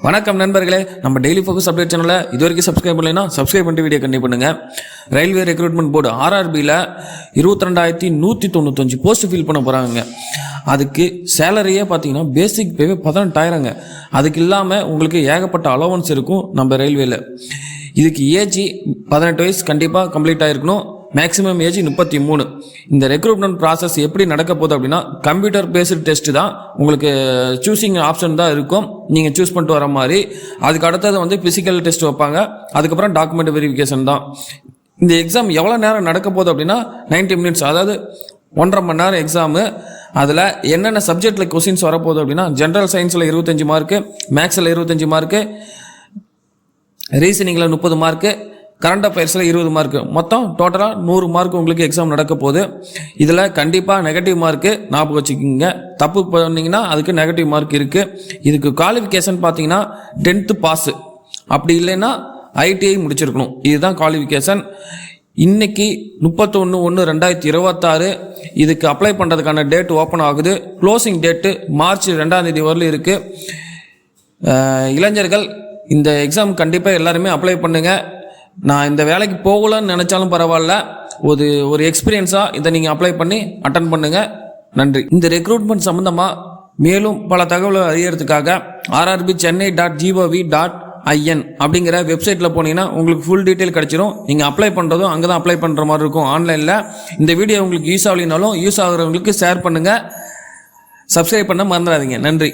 வணக்கம் நண்பர்களே, நம்ம டெய்லி ஃபோக்கஸ் அப்டேட் சேனலில் இது வரைக்கும் சப்ஸ்கிரைப் பண்ணலைன்னா சப்ஸ்கிரைப் பண்ணிட்டு வீடியோ கண்டிப்பாக பண்ணுங்கள். ரயில்வே ரெக்ரூட்மெண்ட் போர்டு RRBயில் 22,195 போஸ்ட் ஃபில் பண்ண போகிறாங்க. அதுக்கு சேலரியே பார்த்தீங்கன்னா பேசிக் பேவே 18,000ங்க. அதுக்கு இல்லாமல் உங்களுக்கு ஏகப்பட்ட அலோவன்ஸ் இருக்கும் நம்ம ரயில்வேயில். இதுக்கு ஏஜ் 18 வயசு கண்டிப்பாக கம்ப்ளீட் ஆகிருக்கணும். Maximum age 33. இந்த ரெக்ரூட்மெண்ட் ப்ராசஸ் எப்படி நடக்க போகுது அப்படின்னா, கம்ப்யூட்டர் பேஸ்டு டெஸ்ட் தான். உங்களுக்கு சூஸிங் ஆப்ஷன் தான் இருக்கும், நீங்கள் சூஸ் பண்ணிட்டு வர மாதிரி. அதுக்கு அடுத்தது வந்து ஃபிசிக்கல் டெஸ்ட் வைப்பாங்க. அதுக்கப்புறம் டாக்குமெண்ட் வெரிஃபிகேஷன் தான். இந்த எக்ஸாம் எவ்வளோ நேரம் நடக்க போகுது அப்படின்னா 90 மினிட்ஸ், அதாவது 1.5 மணி நேரம் எக்ஸாமு. அதில் என்னென்ன சப்ஜெக்டில் கொஸ்டின்ஸ் வரப்போகுது அப்படின்னா, ஜென்ரல் சயின்ஸில் 25 மார்க்கு, மேக்ஸில் 25 மார்க்கு, ரீசனிங்கில் 30 மார்க்கு, கரண்ட் அஃபேர்ஸில் 20 மார்க்கு, மொத்தம் டோட்டலாக 100 மார்க் உங்களுக்கு எக்ஸாம் நடக்க போகுது. இதில் கண்டிப்பாக நெகட்டிவ் மார்க்கு ஞாபகம் வச்சுக்கிங்க. தப்பு பண்ணிங்கன்னா அதுக்கு நெகட்டிவ் மார்க் இருக்குது. இதுக்கு குவாலிஃபிகேஷன் பார்த்தீங்கன்னா 10th பாஸு, அப்படி இல்லைன்னா ITI முடிச்சிருக்கணும். இதுதான் குவாலிஃபிகேஷன். இன்னைக்கு 31/1/2026 இதுக்கு அப்ளை பண்ணுறதுக்கான டேட் ஓப்பன் ஆகுது. க்ளோசிங் டேட்டு மார்ச் 2ஆம் தேதி வரலும் இருக்குது. இளைஞர்கள் இந்த எக்ஸாம் கண்டிப்பாக எல்லாருமே அப்ளை பண்ணுங்கள். நான் இந்த வேலைக்கு போகலன்னு நினச்சாலும் பரவாயில்ல, ஒரு எக்ஸ்பீரியன்ஸாக இதை நீங்கள் அப்ளை பண்ணி அட்டன் பண்ணுங்கள். நன்றி. இந்த ரெக்ரூட்மெண்ட் சம்மந்தமாக மேலும் பல தகவல்கள் அறியறதுக்காக rrbchennai.gov.in அப்படிங்கிற வெப்சைட்டில் போனீங்கன்னா உங்களுக்கு ஃபுல் டீட்டெயில் கிடச்சிரும். நீங்கள் அப்ளை பண்ணுறதும் அங்கே தான் அப்ளை பண்ணுற மாதிரி இருக்கும் ஆன்லைனில். இந்த வீடியோ உங்களுக்கு யூஸ் ஆகலினாலும் யூஸ் ஆகிறவங்களுக்கு ஷேர் பண்ணுங்கள். சப்ஸ்கிரைப் பண்ண மறந்துடாதீங்க. நன்றி.